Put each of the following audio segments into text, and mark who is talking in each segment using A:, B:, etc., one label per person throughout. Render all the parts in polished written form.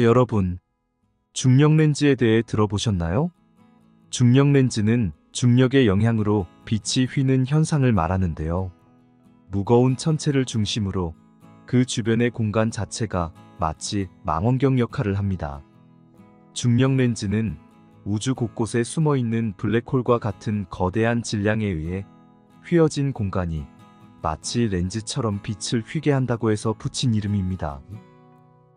A: 여러분, 중력렌즈에 대해 들어보셨나요? 중력렌즈는 중력의 영향으로 빛이 휘는 현상을 말하는데요. 무거운 천체를 중심으로 그 주변의 공간 자체가 마치 망원경 역할을 합니다. 중력렌즈는 우주 곳곳에 숨어있는 블랙홀과 같은 거대한 질량에 의해 휘어진 공간이 마치 렌즈처럼 빛을 휘게 한다고 해서 붙인 이름입니다.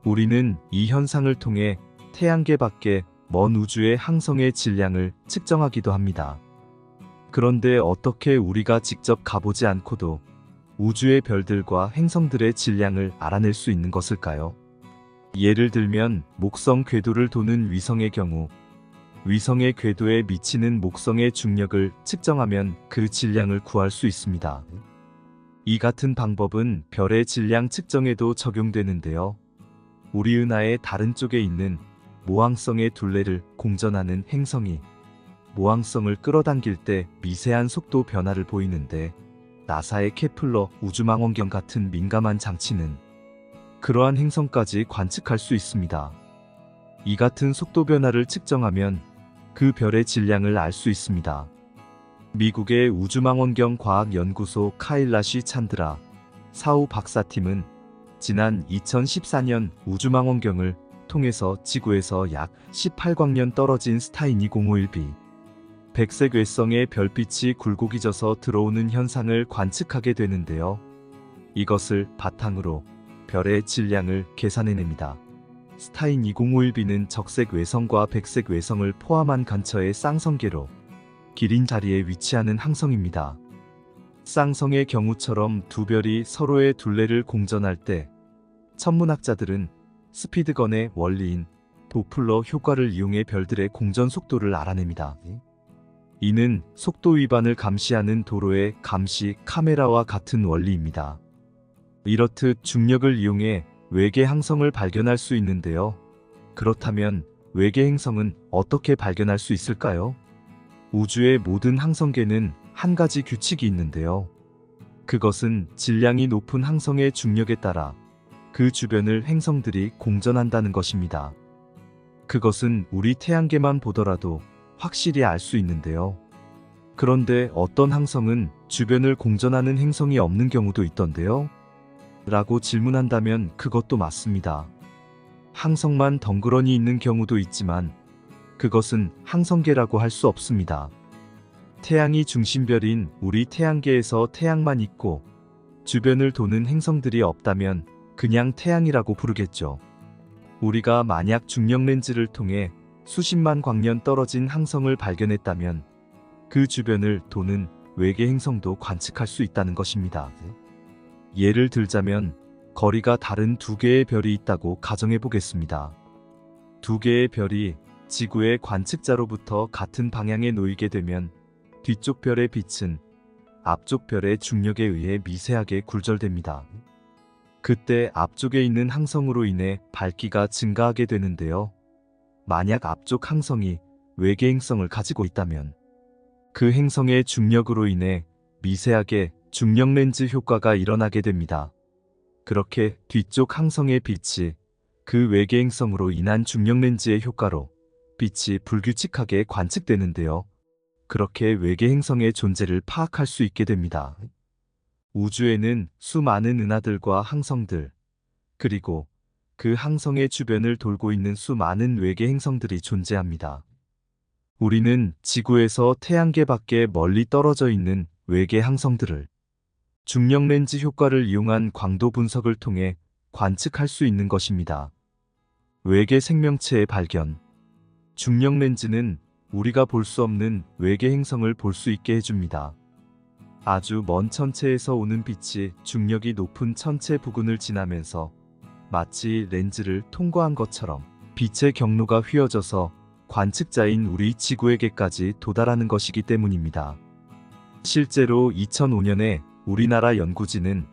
A: 우리는 이 현상을 통해 태양계 밖의 먼 우주의 항성의 질량을 측정하기도 합니다. 그런데 어떻게 우리가 직접 가보지 않고도 우주의 별들과 행성들의 질량을 알아낼 수 있는 것일까요? 예를 들면 목성 궤도를 도는 위성의 경우 위성의 궤도에 미치는 목성의 중력을 측정하면 그 질량을 구할 수 있습니다. 이 같은 방법은 별의 질량 측정에도 적용되는데요. 우리 은하의 다른 쪽에 있는 모항성의 둘레를 공전하는 행성이 모항성을 끌어당길 때 미세한 속도 변화를 보이는데 나사의 케플러 우주망원경 같은 민감한 장치는 그러한 행성까지 관측할 수 있습니다. 이 같은 속도 변화를 측정하면 그 별의 질량을 알 수 있습니다. 미국의 우주망원경 과학연구소 카일라시 찬드라 사우 박사팀은 지난 2014년 우주망원경을 통해서 지구에서 약 18광년 떨어진 스타인 2051b 백색 외성의 별빛이 굴곡이 져서 들어오는 현상을 관측하게 되는데요. 이것을 바탕으로 별의 질량을 계산해냅니다. 스타인 2051b는 적색 외성과 백색 외성을 포함한 근처의 쌍성계로 기린 자리에 위치하는 항성입니다. 쌍성의 경우처럼 두 별이 서로의 둘레를 공전할 때 천문학자들은 스피드건의 원리인 도플러 효과를 이용해 별들의 공전 속도를 알아냅니다. 이는 속도 위반을 감시하는 도로의 감시 카메라와 같은 원리입니다. 이렇듯 중력을 이용해 외계 항성을 발견할 수 있는데요. 그렇다면 외계 행성은 어떻게 발견할 수 있을까요? 우주의 모든 항성계는 한 가지 규칙이 있는데요. 그것은 질량이 높은 항성의 중력에 따라 그 주변을 행성들이 공전한다는 것입니다. 그것은 우리 태양계만 보더라도 확실히 알 수 있는데요. 그런데 어떤 항성은 주변을 공전하는 행성이 없는 경우도 있던데요? 라고 질문한다면 그것도 맞습니다. 항성만 덩그러니 있는 경우도 있지만 그것은 항성계라고 할 수 없습니다. 태양이 중심별인 우리 태양계에서 태양만 있고 주변을 도는 행성들이 없다면 그냥 태양이라고 부르겠죠. 우리가 만약 중력렌즈를 통해 수십만 광년 떨어진 항성을 발견했다면 그 주변을 도는 외계 행성도 관측할 수 있다는 것입니다. 예를 들자면 거리가 다른 두 개의 별이 있다고 가정해 보겠습니다. 두 개의 별이 지구의 관측자로부터 같은 방향에 놓이게 되면 뒤쪽 별의 빛은 앞쪽 별의 중력에 의해 미세하게 굴절됩니다. 그때 앞쪽에 있는 항성으로 인해 밝기가 증가하게 되는데요. 만약 앞쪽 항성이 외계 행성을 가지고 있다면 그 행성의 중력으로 인해 미세하게 중력렌즈 효과가 일어나게 됩니다. 그렇게 뒤쪽 항성의 빛이 그 외계 행성으로 인한 중력렌즈의 효과로 빛이 불규칙하게 관측되는데요. 그렇게 외계 행성의 존재를 파악할 수 있게 됩니다. 우주에는 수많은 은하들과 항성들, 그리고 그 항성의 주변을 돌고 있는 수많은 외계 행성들이 존재합니다. 우리는 지구에서 태양계 밖에 멀리 떨어져 있는 외계 항성들을 중력렌즈 효과를 이용한 광도 분석을 통해 관측할 수 있는 것입니다. 외계 생명체의 발견. 중력렌즈는 우리가 볼 수 없는 외계 행성을 볼 수 있게 해줍니다. 아주 먼 천체에서 오는 빛이 중력이 높은 천체 부근을 지나면서 마치 렌즈를 통과한 것처럼 빛의 경로가 휘어져서 관측자인 우리 지구에게까지 도달하는 것이기 때문입니다. 실제로 2005년에 우리나라 연구진은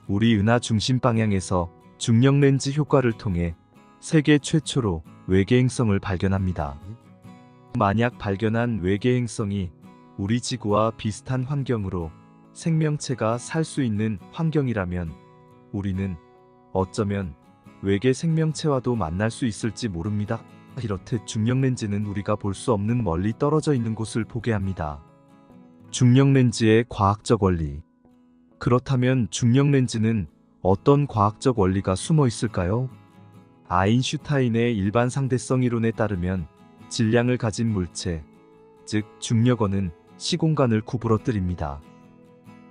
A: 우리 은하 중심 방향에서 중력렌즈 효과를 통해 세계 최초로 외계 행성을 발견합니다. 만약 발견한 외계 행성이 우리 지구와 비슷한 환경으로 생명체가 살 수 있는 환경이라면 우리는 어쩌면 외계 생명체와도 만날 수 있을지 모릅니다. 이렇듯 중력렌즈는 우리가 볼 수 없는 멀리 떨어져 있는 곳을 보게 합니다. 중력렌즈의 과학적 원리. 그렇다면 중력렌즈는 어떤 과학적 원리가 숨어 있을까요? 아인슈타인의 일반 상대성 이론에 따르면 질량을 가진 물체, 즉 중력어는 시공간을 구부러뜨립니다.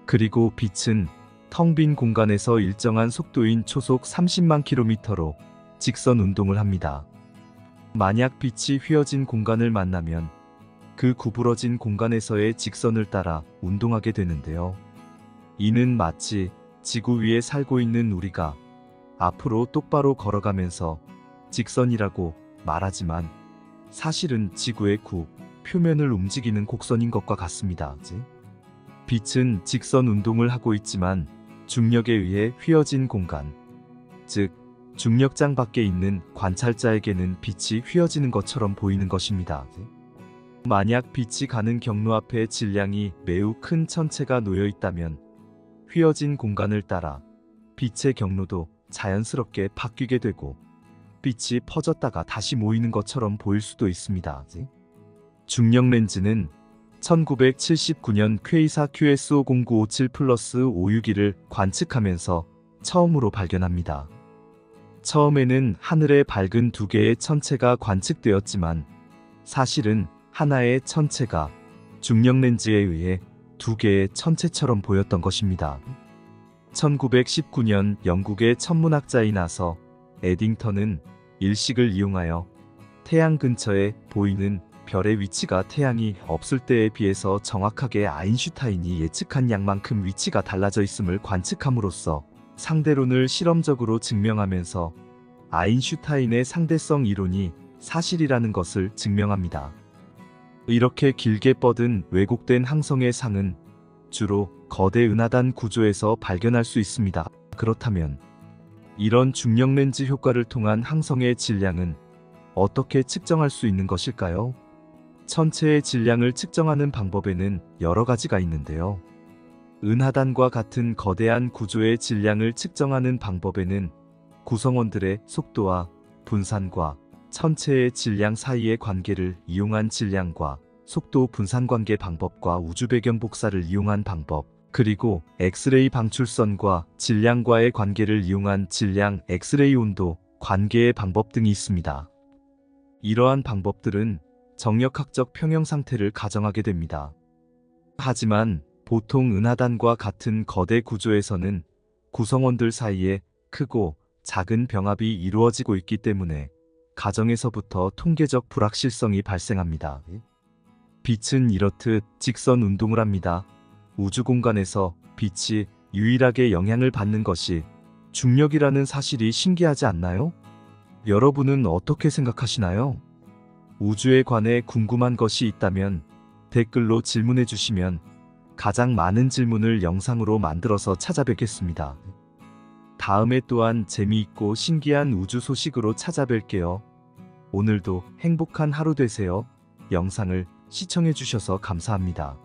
A: 그리고 빛은 텅 빈 공간에서 일정한 속도인 초속 30만 킬로미터로 직선 운동을 합니다. 만약 빛이 휘어진 공간을 만나면 그 구부러진 공간에서의 직선을 따라 운동하게 되는데요. 이는 마치 지구 위에 살고 있는 우리가 앞으로 똑바로 걸어가면서 직선이라고 말하지만 사실은 지구의 표면을 움직이는 곡선인 것과 같습니다. 빛은 직선 운동을 하고 있지만 중력에 의해 휘어진 공간, 즉 중력장 밖에 있는 관찰자에게는 빛이 휘어지는 것처럼 보이는 것입니다. 만약 빛이 가는 경로 앞에 질량이 매우 큰 천체가 놓여 있다면 휘어진 공간을 따라 빛의 경로도 자연스럽게 바뀌게 되고 빛이 퍼졌다가 다시 모이는 것처럼 보일 수도 있습니다. 중력렌즈는 1979년 퀘이사 QS509557+561을 관측하면서 처음으로 발견합니다. 처음에는 하늘에 밝은 두 개의 천체가 관측되었지만 사실은 하나의 천체가 중력렌즈에 의해 두 개의 천체처럼 보였던 것입니다. 1919년 영국의 천문학자이나서 에딩턴은 일식을 이용하여 태양 근처에 보이는 별의 위치가 태양이 없을 때에 비해서 정확하게 아인슈타인이 예측한 양만큼 위치가 달라져 있음을 관측함으로써 상대론을 실험적으로 증명하면서 아인슈타인의 상대성 이론이 사실이라는 것을 증명합니다. 이렇게 길게 뻗은 왜곡된 항성의 상은 주로 거대 은하단 구조에서 발견할 수 있습니다. 그렇다면 이런 중력렌즈 효과를 통한 항성의 질량은 어떻게 측정할 수 있는 것일까요? 천체의 질량을 측정하는 방법에는 여러 가지가 있는데요. 은하단과 같은 거대한 구조의 질량을 측정하는 방법에는 구성원들의 속도와 분산과 천체의 질량 사이의 관계를 이용한 질량과 속도 분산관계 방법과 우주배경 복사를 이용한 방법, 그리고 엑스레이 방출선과 질량과의 관계를 이용한 질량 엑스레이 온도 관계의 방법 등이 있습니다. 이러한 방법들은 정력학적 평형 상태를 가정하게 됩니다. 하지만 보통 은하단과 같은 거대 구조에서는 구성원들 사이에 크고 작은 병합이 이루어지고 있기 때문에 가정에서부터 통계적 불확실성이 발생합니다. 빛은 이렇듯 직선 운동을 합니다. 우주 공간에서 빛이 유일하게 영향을 받는 것이 중력이라는 사실이 신기하지 않나요? 여러분은 어떻게 생각하시나요? 우주에 관해 궁금한 것이 있다면 댓글로 질문해 주시면 가장 많은 질문을 영상으로 만들어서 찾아뵙겠습니다. 다음에 또한 재미있고 신기한 우주 소식으로 찾아뵐게요. 오늘도 행복한 하루 되세요. 영상을 시청해 주셔서 감사합니다.